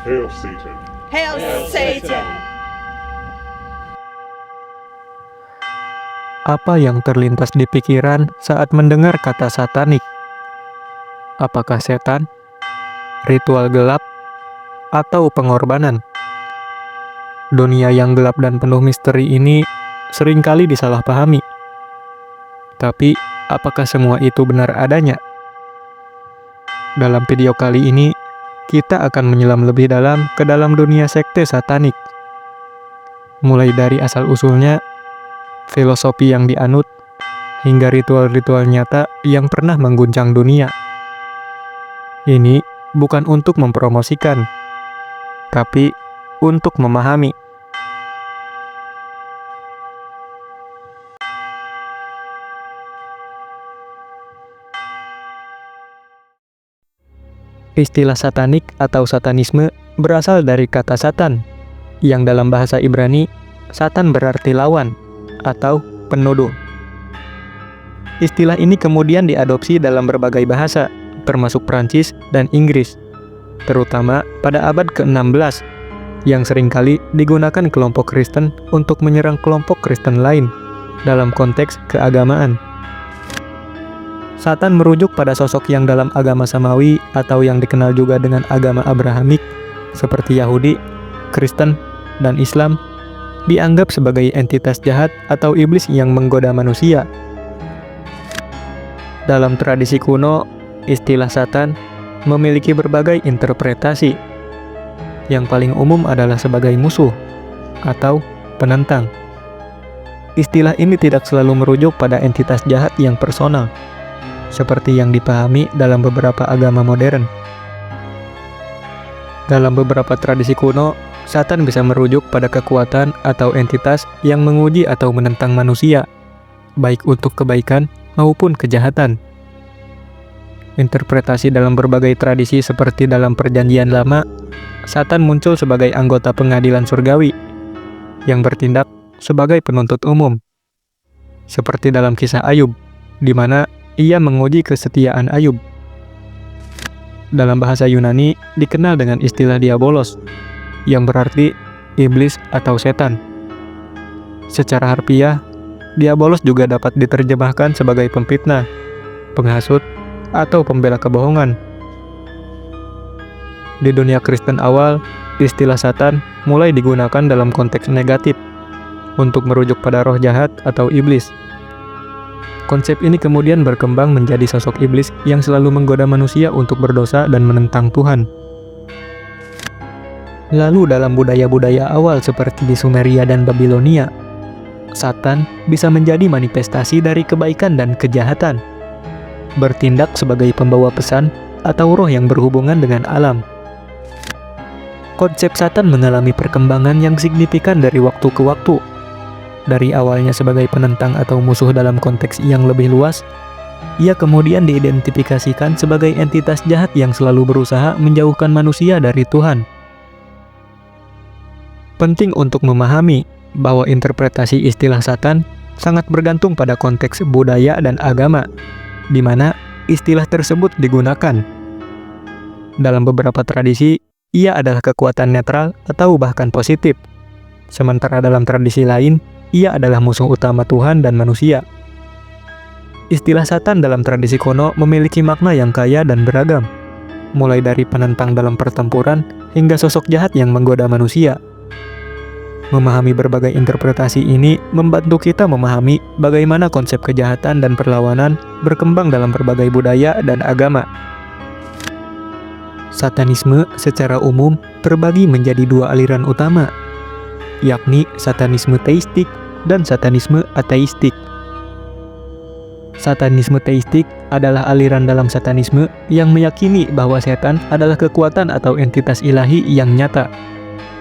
Hail Satan. Hail Satan! Apa yang terlintas di pikiran saat mendengar kata satanik? Apakah setan, ritual gelap, atau pengorbanan? Dunia yang gelap dan penuh misteri ini seringkali disalahpahami. Tapi, apakah semua itu benar adanya? Dalam video kali ini, kita akan menyelam lebih dalam ke dalam dunia sekte satanik. Mulai dari asal-usulnya, filosofi yang dianut, hingga ritual-ritual nyata yang pernah mengguncang dunia. Ini bukan untuk mempromosikan, tapi untuk memahami. Istilah satanik atau satanisme berasal dari kata satan, yang dalam bahasa Ibrani, satan berarti lawan atau penuduh. Istilah ini kemudian diadopsi dalam berbagai bahasa, termasuk Prancis dan Inggris, terutama pada abad ke-16, yang seringkali digunakan kelompok Kristen untuk menyerang kelompok Kristen lain dalam konteks keagamaan. Satan merujuk pada sosok yang dalam agama Samawi atau yang dikenal juga dengan agama Abrahamik, seperti Yahudi, Kristen, dan Islam, dianggap sebagai entitas jahat atau iblis yang menggoda manusia. Dalam tradisi kuno, istilah Satan memiliki berbagai interpretasi. Yang paling umum adalah sebagai musuh atau penentang. Istilah ini tidak selalu merujuk pada entitas jahat yang personal, seperti yang dipahami dalam beberapa agama modern. Dalam beberapa tradisi kuno, Satan bisa merujuk pada kekuatan atau entitas yang menguji atau menentang manusia, baik untuk kebaikan maupun kejahatan. Interpretasi dalam berbagai tradisi seperti dalam Perjanjian Lama, Satan muncul sebagai anggota pengadilan surgawi yang bertindak sebagai penuntut umum. Seperti dalam kisah Ayub, di mana ia menguji kesetiaan Ayub. Dalam bahasa Yunani dikenal dengan istilah diabolos, yang berarti iblis atau setan. Secara harfiah, diabolos juga dapat diterjemahkan sebagai pemfitnah, penghasut, atau pembela kebohongan. Di dunia Kristen awal, istilah Satan mulai digunakan dalam konteks negatif untuk merujuk pada roh jahat atau iblis. Konsep ini kemudian berkembang menjadi sosok iblis yang selalu menggoda manusia untuk berdosa dan menentang Tuhan. Lalu dalam budaya-budaya awal seperti di Sumeria dan Babilonia, Satan bisa menjadi manifestasi dari kebaikan dan kejahatan, bertindak sebagai pembawa pesan atau roh yang berhubungan dengan alam. Konsep Satan mengalami perkembangan yang signifikan dari waktu ke waktu. Dari awalnya sebagai penentang atau musuh dalam konteks yang lebih luas, ia kemudian diidentifikasikan sebagai entitas jahat yang selalu berusaha menjauhkan manusia dari Tuhan. Penting untuk memahami bahwa interpretasi istilah Satan sangat bergantung pada konteks budaya dan agama, di mana istilah tersebut digunakan. Dalam beberapa tradisi, ia adalah kekuatan netral atau bahkan positif, sementara dalam tradisi lain, ia adalah musuh utama Tuhan dan manusia. Istilah Satan dalam tradisi kuno memiliki makna yang kaya dan beragam, mulai dari penentang dalam pertempuran hingga sosok jahat yang menggoda manusia. Memahami berbagai interpretasi ini membantu kita memahami bagaimana konsep kejahatan dan perlawanan berkembang dalam berbagai budaya dan agama. Satanisme secara umum terbagi menjadi dua aliran utama, yakni satanisme teistik dan satanisme ateistik. Satanisme teistik adalah aliran dalam satanisme yang meyakini bahwa setan adalah kekuatan atau entitas ilahi yang nyata,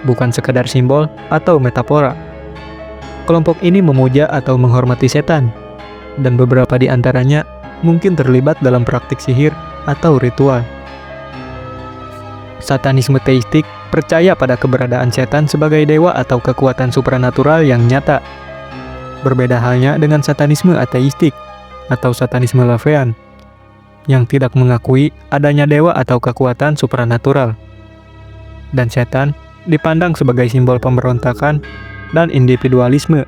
bukan sekadar simbol atau metafora. Kelompok ini memuja atau menghormati setan, dan beberapa di antaranya mungkin terlibat dalam praktik sihir atau ritual. Satanisme teistik percaya pada keberadaan setan sebagai dewa atau kekuatan supranatural yang nyata. Berbeda halnya dengan satanisme ateistik atau satanisme Lavean, yang tidak mengakui adanya dewa atau kekuatan supranatural. dan setan dipandang sebagai simbol pemberontakan dan individualisme.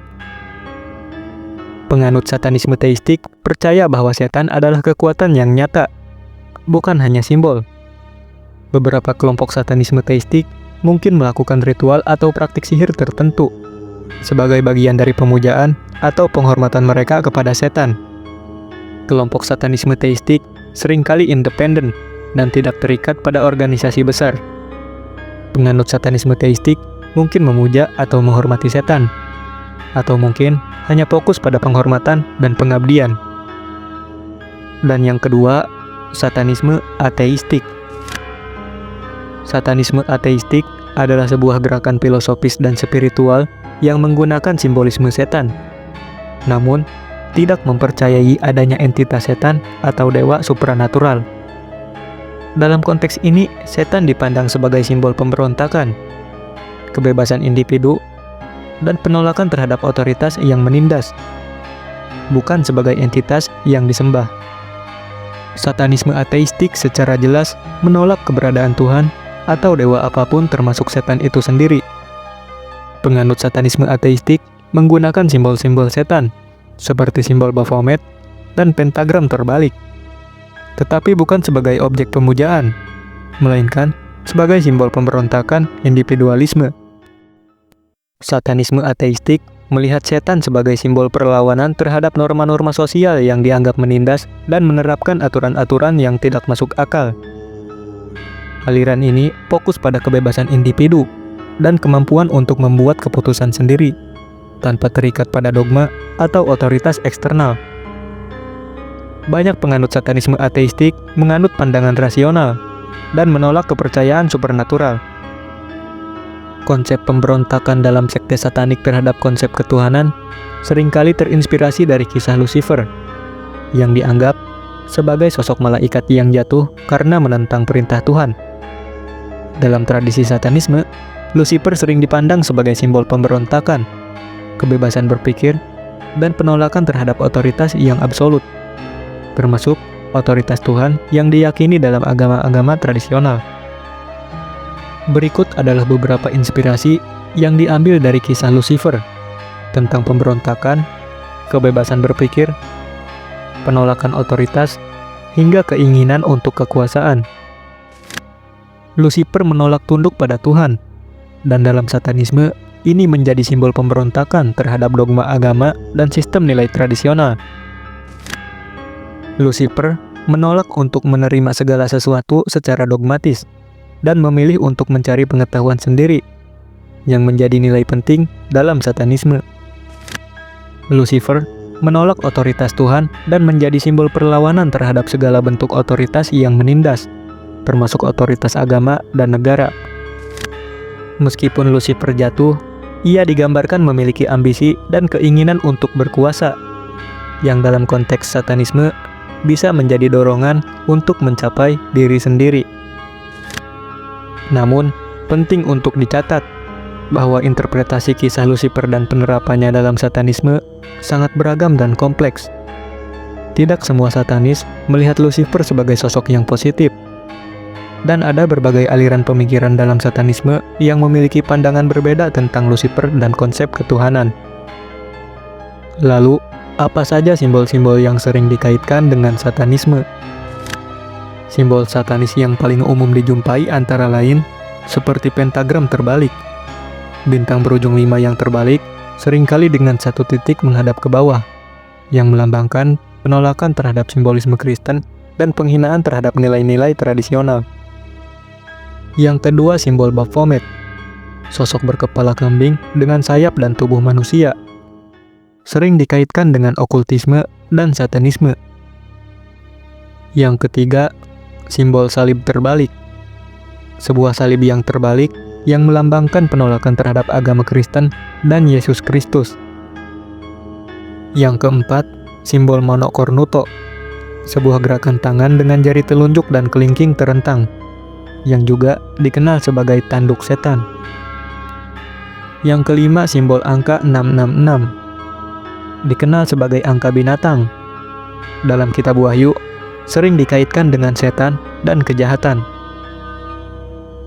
Penganut satanisme teistik percaya bahwa setan adalah kekuatan yang nyata, bukan hanya simbol. Beberapa kelompok satanisme teistik mungkin melakukan ritual atau praktik sihir tertentu sebagai bagian dari pemujaan atau penghormatan mereka kepada setan. Kelompok satanisme teistik seringkali independen dan tidak terikat pada organisasi besar. Penganut satanisme teistik mungkin memuja atau menghormati setan, atau mungkin hanya fokus pada penghormatan dan pengabdian. Dan yang kedua, satanisme ateistik. Satanisme ateistik adalah sebuah gerakan filosofis dan spiritual yang menggunakan simbolisme setan, namun tidak mempercayai adanya entitas setan atau dewa supranatural. Dalam konteks ini, setan dipandang sebagai simbol pemberontakan, kebebasan individu, dan penolakan terhadap otoritas yang menindas, bukan sebagai entitas yang disembah. Satanisme ateistik secara jelas menolak keberadaan Tuhan atau dewa apapun termasuk setan itu sendiri. Penganut satanisme ateistik menggunakan simbol-simbol setan, seperti simbol Baphomet dan pentagram terbalik, tetapi bukan sebagai objek pemujaan, melainkan sebagai simbol pemberontakan individualisme. Satanisme ateistik melihat setan sebagai simbol perlawanan terhadap norma-norma sosial yang dianggap menindas dan menerapkan aturan-aturan yang tidak masuk akal. Aliran ini fokus pada kebebasan individu dan kemampuan untuk membuat keputusan sendiri, tanpa terikat pada dogma atau otoritas eksternal. Banyak penganut satanisme ateistik menganut pandangan rasional dan menolak kepercayaan supernatural. Konsep pemberontakan dalam sekte satanik terhadap konsep ketuhanan seringkali terinspirasi dari kisah Lucifer, yang dianggap sebagai sosok malaikat yang jatuh karena menentang perintah Tuhan. Dalam tradisi satanisme, Lucifer sering dipandang sebagai simbol pemberontakan, kebebasan berpikir, dan penolakan terhadap otoritas yang absolut, termasuk otoritas Tuhan yang diyakini dalam agama-agama tradisional. Berikut adalah beberapa inspirasi yang diambil dari kisah Lucifer tentang pemberontakan, kebebasan berpikir, penolakan otoritas, hingga keinginan untuk kekuasaan. Lucifer menolak tunduk pada Tuhan, dan dalam satanisme, ini menjadi simbol pemberontakan terhadap dogma agama dan sistem nilai tradisional. Lucifer menolak untuk menerima segala sesuatu secara dogmatis dan memilih untuk mencari pengetahuan sendiri, yang menjadi nilai penting dalam satanisme. Lucifer menolak otoritas Tuhan dan menjadi simbol perlawanan terhadap segala bentuk otoritas yang menindas, termasuk otoritas agama dan negara. Meskipun Lucifer jatuh, ia digambarkan memiliki ambisi dan keinginan untuk berkuasa, yang dalam konteks satanisme bisa menjadi dorongan untuk mencapai diri sendiri. Namun, penting untuk dicatat bahwa interpretasi kisah Lucifer dan penerapannya dalam satanisme sangat beragam dan kompleks. Tidak semua satanis melihat Lucifer sebagai sosok yang positif, dan ada berbagai aliran pemikiran dalam satanisme yang memiliki pandangan berbeda tentang Lucifer dan konsep ketuhanan. Lalu, apa saja simbol-simbol yang sering dikaitkan dengan satanisme? Simbol satanis yang paling umum dijumpai antara lain seperti pentagram terbalik, bintang berujung 5 yang terbalik, seringkali dengan satu titik menghadap ke bawah, yang melambangkan penolakan terhadap simbolisme Kristen dan penghinaan terhadap nilai-nilai tradisional. Yang kedua, simbol Baphomet, sosok berkepala kambing dengan sayap dan tubuh manusia, sering dikaitkan dengan okultisme dan satanisme. Yang ketiga, simbol salib terbalik, sebuah salib yang terbalik yang melambangkan penolakan terhadap agama Kristen dan Yesus Kristus. Yang keempat, simbol monokornuto, sebuah gerakan tangan dengan jari telunjuk dan kelingking terentang, yang juga dikenal sebagai tanduk setan. Yang kelima, simbol angka 666, dikenal sebagai angka binatang. Dalam kitab Wahyu, sering dikaitkan dengan setan dan kejahatan.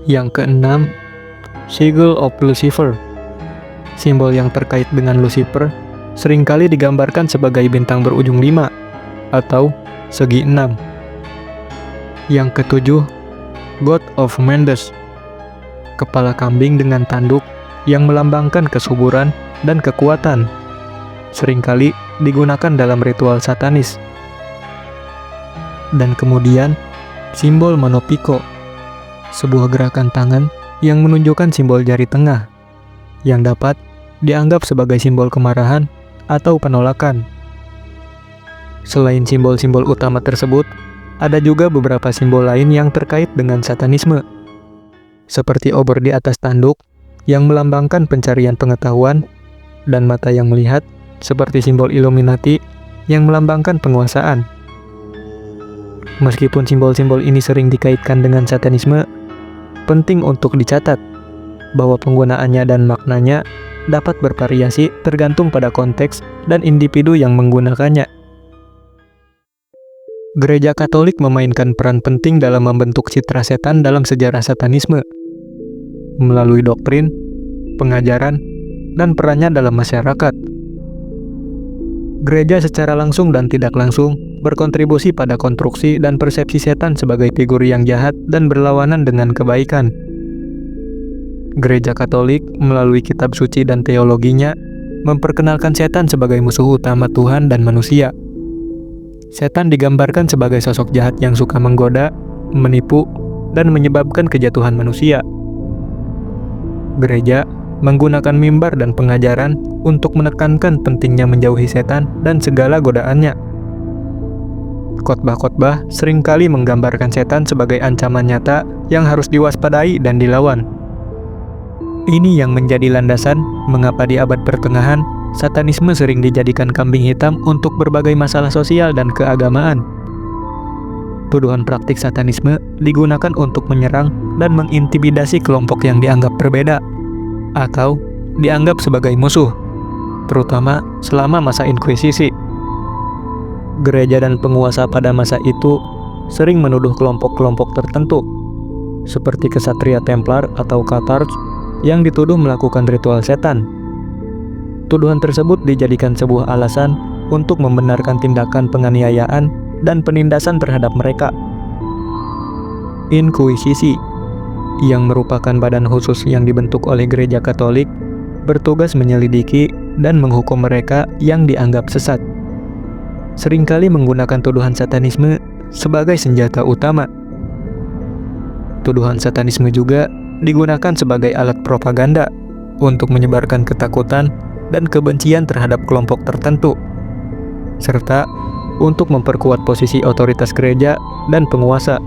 Yang keenam, Sigil of Lucifer. Simbol yang terkait dengan Lucifer seringkali digambarkan sebagai bintang berujung 5 atau segi 6. Yang ketujuh, God of Mendes. Kepala kambing dengan tanduk yang melambangkan kesuburan dan kekuatan. Seringkali digunakan dalam ritual satanis. Dan kemudian, simbol Monopiko. Sebuah gerakan tangan yang menunjukkan simbol jari tengah, yang dapat dianggap sebagai simbol kemarahan atau penolakan. Selain simbol-simbol utama tersebut, ada juga beberapa simbol lain yang terkait dengan satanisme, seperti obor di atas tanduk yang melambangkan pencarian pengetahuan, dan mata yang melihat seperti simbol Illuminati yang melambangkan penguasaan. Meskipun simbol-simbol ini sering dikaitkan dengan satanisme, penting untuk dicatat bahwa penggunaannya dan maknanya dapat bervariasi tergantung pada konteks dan individu yang menggunakannya. Gereja Katolik memainkan peran penting dalam membentuk citra setan dalam sejarah satanisme, melalui doktrin, pengajaran, dan perannya dalam masyarakat. Gereja secara langsung dan tidak langsung berkontribusi pada konstruksi dan persepsi setan sebagai figur yang jahat dan berlawanan dengan kebaikan. Gereja Katolik melalui kitab suci dan teologinya memperkenalkan setan sebagai musuh utama Tuhan dan manusia. Setan digambarkan sebagai sosok jahat yang suka menggoda, menipu, dan menyebabkan kejatuhan manusia. Gereja menggunakan mimbar dan pengajaran untuk menekankan pentingnya menjauhi setan dan segala godaannya. Khotbah-khotbah seringkali menggambarkan setan sebagai ancaman nyata yang harus diwaspadai dan dilawan. Ini yang menjadi landasan mengapa di abad pertengahan, satanisme sering dijadikan kambing hitam untuk berbagai masalah sosial dan keagamaan. Tuduhan praktik satanisme digunakan untuk menyerang dan mengintimidasi kelompok yang dianggap berbeda atau dianggap sebagai musuh, terutama selama masa inkuisisi. Gereja dan penguasa pada masa itu sering menuduh kelompok-kelompok tertentu, seperti kesatria Templar atau Cathars, yang dituduh melakukan ritual setan. Tuduhan tersebut dijadikan sebuah alasan untuk membenarkan tindakan penganiayaan dan penindasan terhadap mereka. Inkuisisi, yang merupakan badan khusus yang dibentuk oleh Gereja Katolik, bertugas menyelidiki dan menghukum mereka yang dianggap sesat. Seringkali menggunakan tuduhan satanisme sebagai senjata utama. Tuduhan satanisme juga digunakan sebagai alat propaganda untuk menyebarkan ketakutan dan kebencian terhadap kelompok tertentu, serta untuk memperkuat posisi otoritas gereja dan penguasa.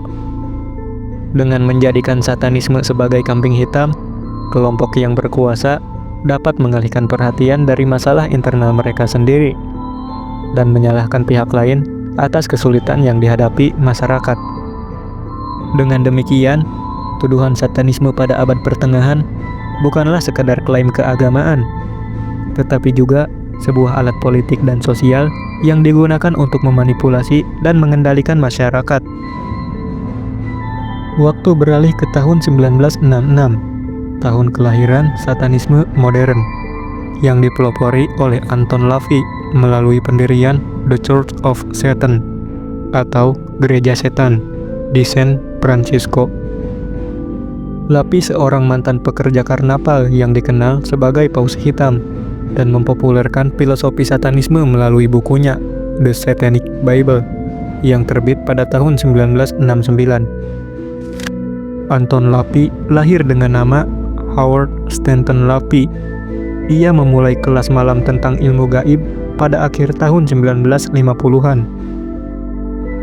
Dengan menjadikan satanisme sebagai kambing hitam, kelompok yang berkuasa dapat mengalihkan perhatian dari masalah internal mereka sendiri dan menyalahkan pihak lain atas kesulitan yang dihadapi masyarakat. Dengan demikian, tuduhan satanisme pada abad pertengahan bukanlah sekadar klaim keagamaan, tetapi juga sebuah alat politik dan sosial yang digunakan untuk memanipulasi dan mengendalikan masyarakat. Waktu beralih ke tahun 1966, tahun kelahiran satanisme modern, yang dipelopori oleh Anton LaVey melalui pendirian The Church of Satan atau Gereja Setan di San Francisco. LaVey seorang mantan pekerja karnaval yang dikenal sebagai Paus Hitam dan mempopulerkan filosofi satanisme melalui bukunya The Satanic Bible yang terbit pada tahun 1969. Anton LaVey lahir dengan nama Howard Stanton LaVey. Ia memulai kelas malam tentang ilmu gaib pada akhir tahun 1950-an.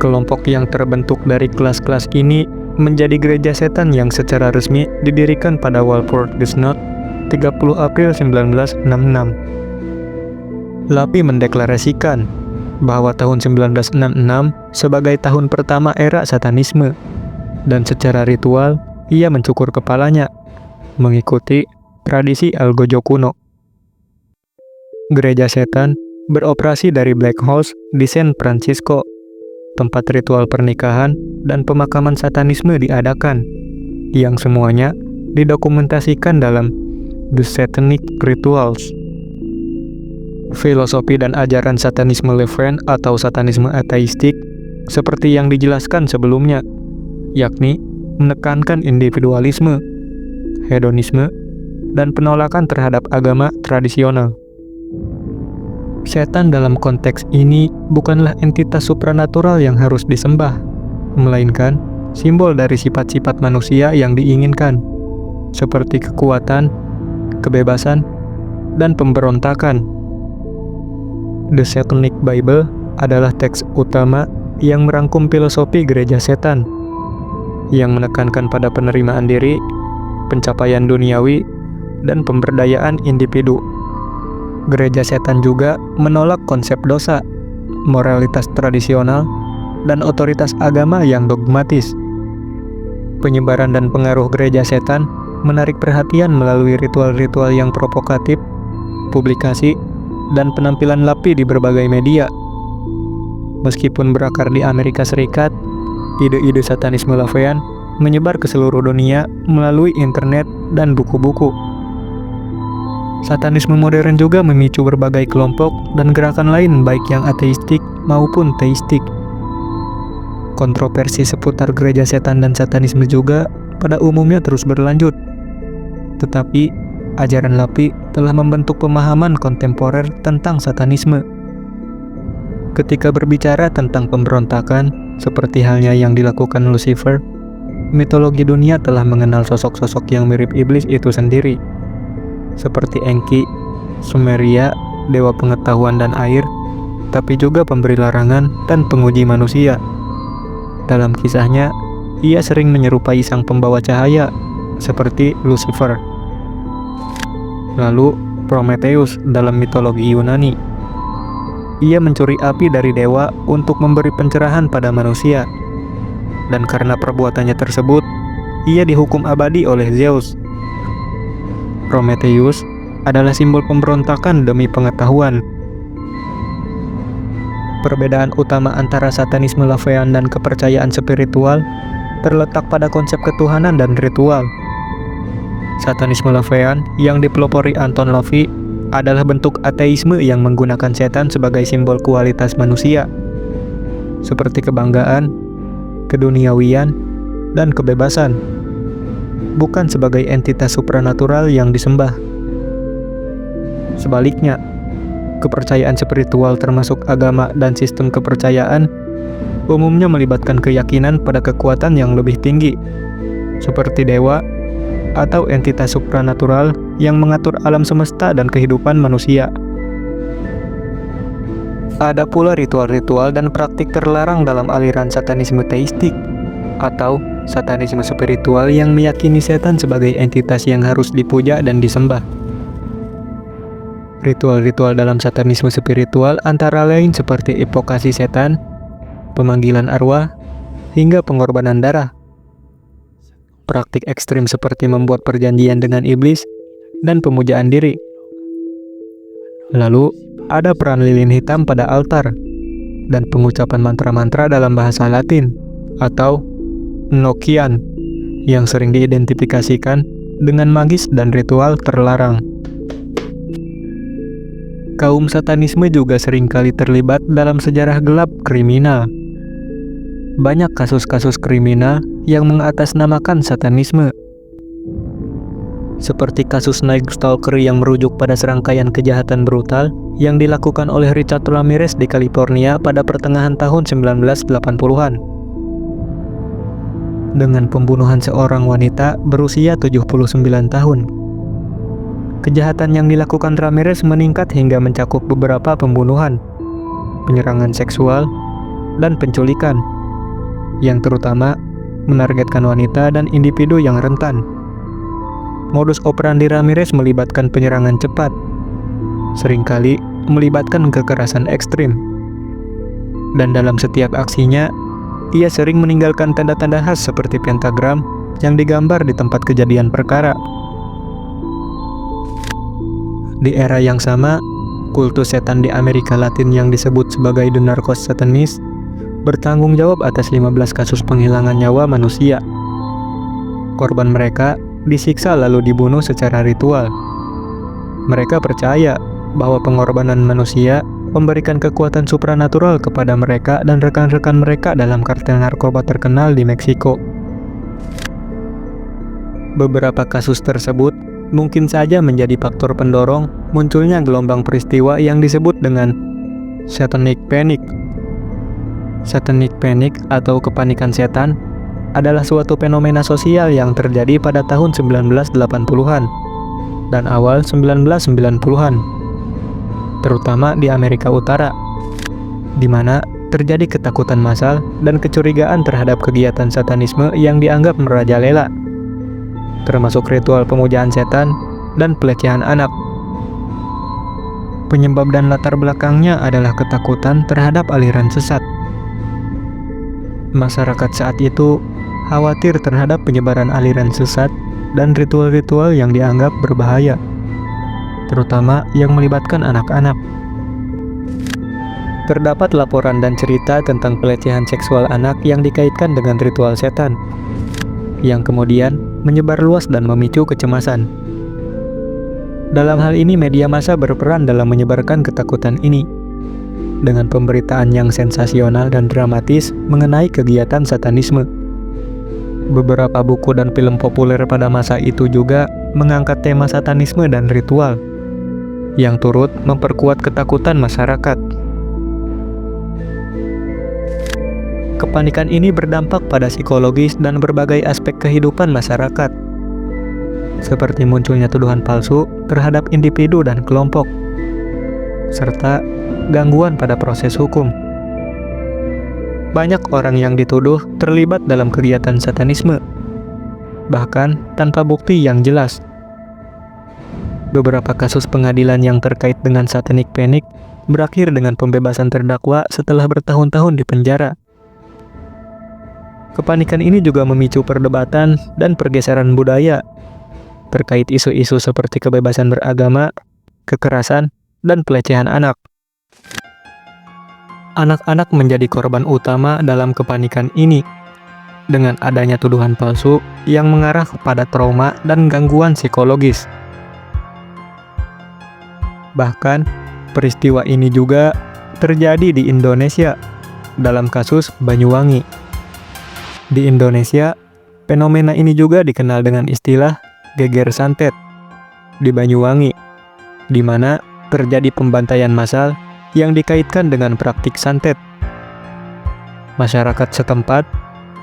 Kelompok yang terbentuk dari kelas-kelas ini menjadi Gereja Setan yang secara resmi didirikan pada Walford Gesnot 30 April 1966. LaVey mendeklarasikan bahwa tahun 1966 sebagai tahun pertama era satanisme, dan secara ritual ia mencukur kepalanya mengikuti tradisi algojo kuno. Gereja Setan beroperasi dari Black House di San Francisco, tempat ritual pernikahan dan pemakaman satanisme diadakan, yang semuanya didokumentasikan dalam The Satanic Rituals. Filosofi dan ajaran satanisme Levant atau satanisme ateistik seperti yang dijelaskan sebelumnya, yakni menekankan individualisme, hedonisme, dan penolakan terhadap agama tradisional. Setan dalam konteks ini bukanlah entitas supranatural yang harus disembah, melainkan simbol dari sifat-sifat manusia yang diinginkan, seperti kekuatan, kebebasan, dan pemberontakan. The Satanic Bible adalah teks utama yang merangkum filosofi gereja setan, yang menekankan pada penerimaan diri, pencapaian duniawi, dan pemberdayaan individu. Gereja setan juga menolak konsep dosa, moralitas tradisional, dan otoritas agama yang dogmatis. Penyebaran dan pengaruh gereja setan menarik perhatian melalui ritual-ritual yang provokatif, publikasi, dan penampilan lapi di berbagai media. Meskipun berakar di Amerika Serikat, ide-ide satanisme Levant menyebar ke seluruh dunia melalui internet dan buku-buku. Satanisme modern juga memicu berbagai kelompok dan gerakan lain baik yang ateistik maupun teistik. Kontroversi seputar gereja setan dan satanisme juga pada umumnya terus berlanjut. Tetapi, ajaran lapi telah membentuk pemahaman kontemporer tentang satanisme. Ketika berbicara tentang pemberontakan, seperti halnya yang dilakukan Lucifer, mitologi dunia telah mengenal sosok-sosok yang mirip iblis itu sendiri, seperti Enki, Sumeria, dewa pengetahuan dan air, tapi juga pemberi larangan dan penguji manusia. Dalam kisahnya, ia sering menyerupai sang pembawa cahaya, seperti Lucifer. Lalu, Prometheus dalam mitologi Yunani. Ia mencuri api dari dewa untuk memberi pencerahan pada manusia. Dan karena perbuatannya tersebut, ia dihukum abadi oleh Zeus. Prometheus adalah simbol pemberontakan demi pengetahuan. Perbedaan utama antara satanisme Levant dan kepercayaan spiritual terletak pada konsep ketuhanan dan ritual. Satanisme Levant yang dipelopori Anton LaVey adalah bentuk ateisme yang menggunakan setan sebagai simbol kualitas manusia, seperti kebanggaan, keduniawian, dan kebebasan, bukan sebagai entitas supranatural yang disembah. Sebaliknya, kepercayaan spiritual termasuk agama dan sistem kepercayaan umumnya melibatkan keyakinan pada kekuatan yang lebih tinggi, seperti dewa atau entitas supranatural yang mengatur alam semesta dan kehidupan manusia. Ada pula ritual-ritual dan praktik terlarang dalam aliran satanisme teistik atau satanisme spiritual yang meyakini setan sebagai entitas yang harus dipuja dan disembah. Ritual-ritual dalam satanisme spiritual antara lain seperti invokasi setan, pemanggilan arwah, hingga pengorbanan darah. Praktik ekstrim seperti membuat perjanjian dengan iblis dan pemujaan diri. Lalu, ada peran lilin hitam pada altar dan pengucapan mantra-mantra dalam bahasa Latin atau Enochian yang sering diidentifikasikan dengan magis dan ritual terlarang. Kaum satanisme juga seringkali terlibat dalam sejarah gelap kriminal. Banyak kasus-kasus kriminal yang mengatasnamakan satanisme, seperti kasus Night Stalker yang merujuk pada serangkaian kejahatan brutal yang dilakukan oleh Richard Ramirez di California pada pertengahan tahun 1980-an. Dengan pembunuhan seorang wanita berusia 79 tahun. Kejahatan yang dilakukan Ramirez meningkat hingga mencakup beberapa pembunuhan, penyerangan seksual, dan penculikan, yang terutama menargetkan wanita dan individu yang rentan. Modus operandi Ramirez melibatkan penyerangan cepat, seringkali melibatkan kekerasan ekstrim, dan dalam setiap aksinya, ia sering meninggalkan tanda-tanda khas seperti pentagram yang digambar di tempat kejadian perkara. Di era yang sama, kultus setan di Amerika Latin yang disebut sebagai The Narcos Satanists bertanggung jawab atas 15 kasus penghilangan nyawa manusia. Korban mereka disiksa lalu dibunuh secara ritual. Mereka percaya bahwa pengorbanan manusia memberikan kekuatan supranatural kepada mereka dan rekan-rekan mereka dalam kartel narkoba terkenal di Meksiko. Beberapa kasus tersebut mungkin saja menjadi faktor pendorong munculnya gelombang peristiwa yang disebut dengan Satanic Panic. Satanic Panic atau kepanikan setan adalah suatu fenomena sosial yang terjadi pada tahun 1980-an dan awal 1990-an, terutama di Amerika Utara, di mana terjadi ketakutan massal dan kecurigaan terhadap kegiatan satanisme yang dianggap merajalela, termasuk ritual pemujaan setan dan pelecehan anak. Penyebab dan latar belakangnya adalah ketakutan terhadap aliran sesat. Masyarakat saat itu khawatir terhadap penyebaran aliran sesat dan ritual-ritual yang dianggap berbahaya, terutama yang melibatkan anak-anak. Terdapat laporan dan cerita tentang pelecehan seksual anak yang dikaitkan dengan ritual setan, yang kemudian menyebar luas dan memicu kecemasan. Dalam hal ini, media massa berperan dalam menyebarkan ketakutan ini, dengan pemberitaan yang sensasional dan dramatis mengenai kegiatan satanisme. Beberapa buku dan film populer pada masa itu juga mengangkat tema satanisme dan ritual, yang turut memperkuat ketakutan masyarakat. Kepanikan ini berdampak pada psikologis dan berbagai aspek kehidupan masyarakat, seperti munculnya tuduhan palsu terhadap individu dan kelompok, serta gangguan pada proses hukum. Banyak orang yang dituduh terlibat dalam kegiatan satanisme, bahkan tanpa bukti yang jelas. Beberapa kasus pengadilan yang terkait dengan Satanic Panic berakhir dengan pembebasan terdakwa setelah bertahun-tahun di penjara. Kepanikan ini juga memicu perdebatan dan pergeseran budaya terkait isu-isu seperti kebebasan beragama, kekerasan, dan pelecehan anak. Anak-anak menjadi korban utama dalam kepanikan ini, dengan adanya tuduhan palsu yang mengarah kepada trauma dan gangguan psikologis. Bahkan, peristiwa ini juga terjadi di Indonesia dalam kasus Banyuwangi. Di Indonesia, fenomena ini juga dikenal dengan istilah geger santet di Banyuwangi, di mana terjadi pembantaian massal yang dikaitkan dengan praktik santet. Masyarakat setempat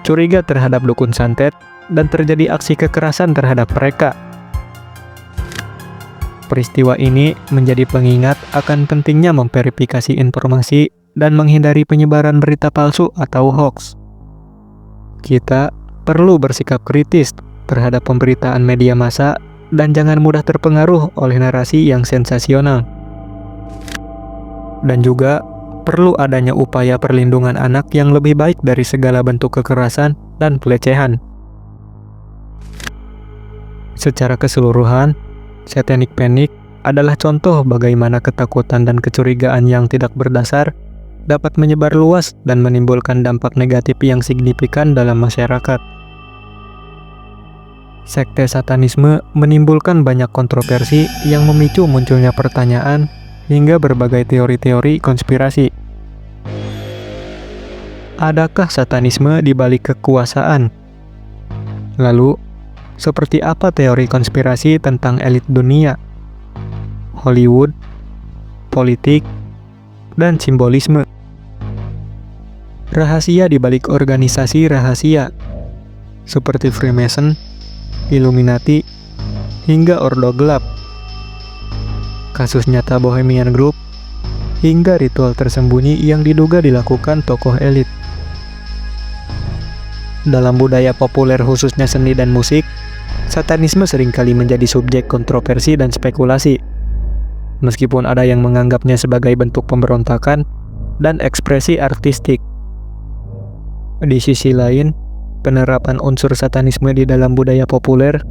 curiga terhadap dukun santet dan terjadi aksi kekerasan terhadap mereka. Peristiwa ini menjadi pengingat akan pentingnya memverifikasi informasi dan menghindari penyebaran berita palsu atau hoax. Kita perlu bersikap kritis terhadap pemberitaan media massa dan jangan mudah terpengaruh oleh narasi yang sensasional. Dan juga perlu adanya upaya perlindungan anak yang lebih baik dari segala bentuk kekerasan dan pelecehan. Secara keseluruhan, Satanic Panic adalah contoh bagaimana ketakutan dan kecurigaan yang tidak berdasar dapat menyebar luas dan menimbulkan dampak negatif yang signifikan dalam masyarakat. Sekte satanisme menimbulkan banyak kontroversi yang memicu munculnya pertanyaan hingga berbagai teori-teori konspirasi. Adakah satanisme di balik kekuasaan? Lalu, seperti apa teori konspirasi tentang elit dunia, Hollywood, politik, dan simbolisme? Rahasia di balik organisasi rahasia, seperti Freemason, Illuminati, hingga Ordo Gelap. Kasus nyata Bohemian Group, hingga ritual tersembunyi yang diduga dilakukan tokoh elit. Dalam budaya populer khususnya seni dan musik, satanisme seringkali menjadi subjek kontroversi dan spekulasi. Meskipun ada yang menganggapnya sebagai bentuk pemberontakan dan ekspresi artistik. Di sisi lain, penerapan unsur satanisme di dalam budaya populer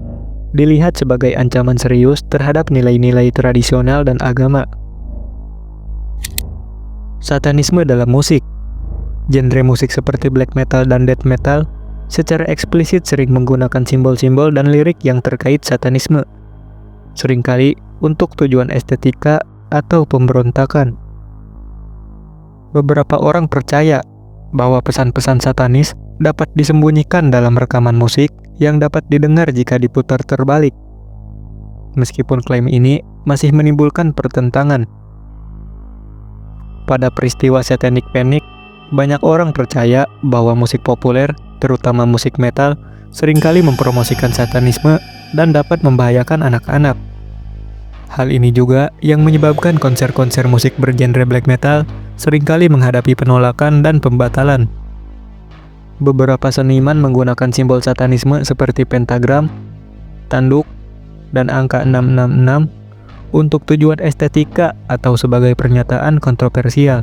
dilihat sebagai ancaman serius terhadap nilai-nilai tradisional dan agama. Satanisme dalam musik. Genre musik seperti black metal dan death metal secara eksplisit sering menggunakan simbol-simbol dan lirik yang terkait satanisme, seringkali untuk tujuan estetika atau pemberontakan. Beberapa orang percaya bahwa pesan-pesan satanis dapat disembunyikan dalam rekaman musik yang dapat didengar jika diputar terbalik. Meskipun klaim ini masih menimbulkan pertentangan. Pada peristiwa Satanic Panic, banyak orang percaya bahwa musik populer, terutama musik metal, seringkali mempromosikan satanisme dan dapat membahayakan anak-anak. Hal ini juga yang menyebabkan konser-konser musik bergenre black metal seringkali menghadapi penolakan dan pembatalan. Beberapa seniman menggunakan simbol satanisme seperti pentagram, tanduk, dan angka 666 untuk tujuan estetika atau sebagai pernyataan kontroversial.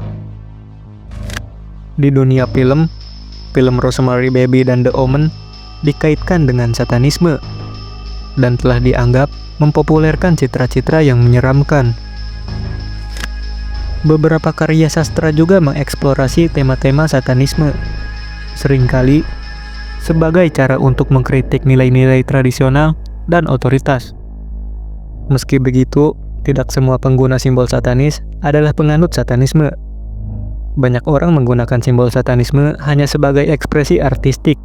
Di dunia film Rosemary Baby dan The Omen dikaitkan dengan satanisme dan telah dianggap mempopulerkan citra-citra yang menyeramkan. Beberapa karya sastra juga mengeksplorasi tema-tema satanisme, seringkali sebagai cara untuk mengkritik nilai-nilai tradisional dan otoritas. Meski begitu, tidak semua pengguna simbol satanis adalah penganut satanisme. Banyak orang menggunakan simbol satanisme hanya sebagai ekspresi artistik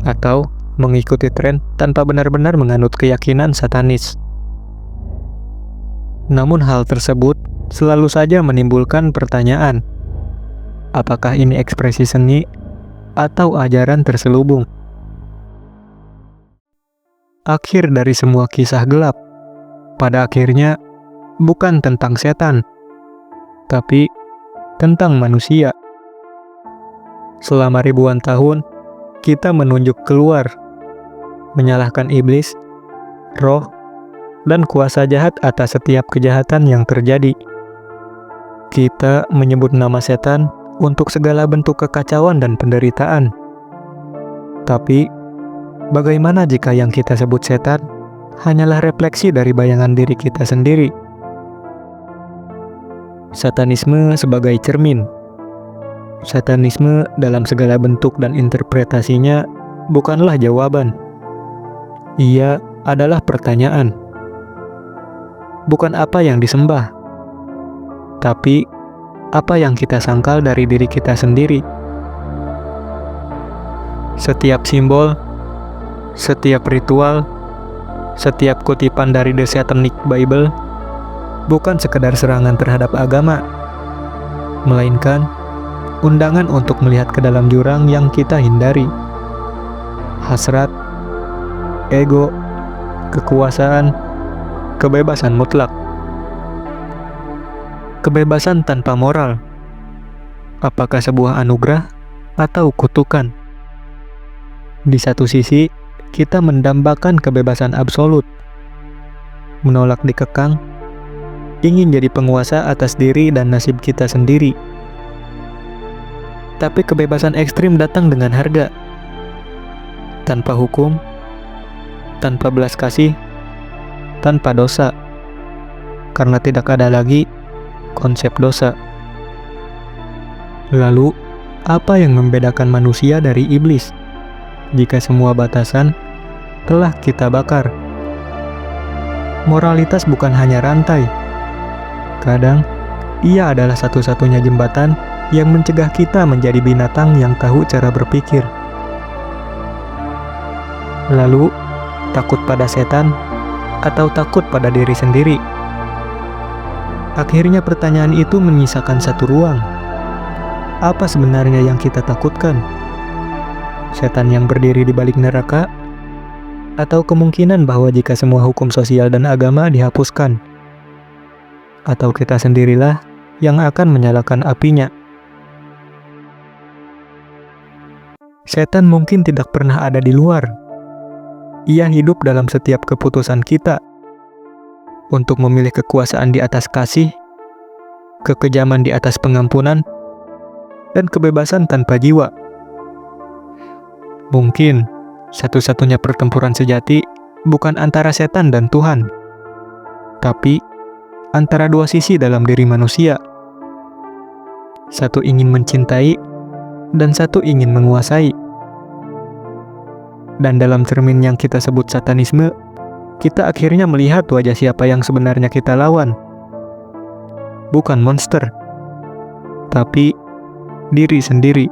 atau mengikuti tren tanpa benar-benar menganut keyakinan satanis. Namun hal tersebut selalu saja menimbulkan pertanyaan, apakah ini ekspresi seni atau ajaran terselubung? Akhir dari semua kisah gelap, pada akhirnya bukan tentang setan, tapi tentang manusia. Selama ribuan tahun, kita menunjuk keluar, menyalahkan iblis, roh, dan kuasa jahat atas setiap kejahatan yang terjadi. Kita menyebut nama setan untuk segala bentuk kekacauan dan penderitaan. Tapi, bagaimana jika yang kita sebut setan hanyalah refleksi dari bayangan diri kita sendiri? Satanisme sebagai cermin. Satanisme dalam segala bentuk dan interpretasinya bukanlah jawaban. Ia adalah pertanyaan. Bukan apa yang disembah, tapi apa yang kita sangkal dari diri kita sendiri. Setiap simbol, setiap ritual, setiap kutipan dari The Satanic Bible bukan sekedar serangan terhadap agama, melainkan undangan untuk melihat ke dalam jurang yang kita hindari. Hasrat, ego, kekuasaan, kebebasan mutlak. Kebebasan tanpa moral. Apakah sebuah anugerah atau kutukan? Di satu sisi, kita mendambakan kebebasan absolut, menolak dikekang, ingin jadi penguasa atas diri dan nasib kita sendiri. Tapi kebebasan ekstrim datang dengan harga. Tanpa hukum, tanpa belas kasih, tanpa dosa. Karena tidak ada lagi konsep dosa. Lalu, apa yang membedakan manusia dari iblis jika semua batasan telah kita bakar? Moralitas bukan hanya rantai. Kadang, ia adalah satu-satunya jembatan yang mencegah kita menjadi binatang yang tahu cara berpikir. Lalu, takut pada setan atau takut pada diri sendiri? Akhirnya pertanyaan itu menyisakan satu ruang. Apa sebenarnya yang kita takutkan? Setan yang berdiri di balik neraka? Atau kemungkinan bahwa jika semua hukum sosial dan agama dihapuskan, atau kita sendirilah yang akan menyalakan apinya? Setan mungkin tidak pernah ada di luar. Ia hidup dalam setiap keputusan kita. Untuk memilih kekuasaan di atas kasih, kekejaman di atas pengampunan, dan kebebasan tanpa jiwa. Mungkin satu-satunya pertempuran sejati bukan antara setan dan Tuhan, tapi antara dua sisi dalam diri manusia. Satu ingin mencintai, dan satu ingin menguasai. Dan dalam cermin yang kita sebut satanisme, kita akhirnya melihat wajah siapa yang sebenarnya kita lawan. Bukan monster, tapi diri sendiri.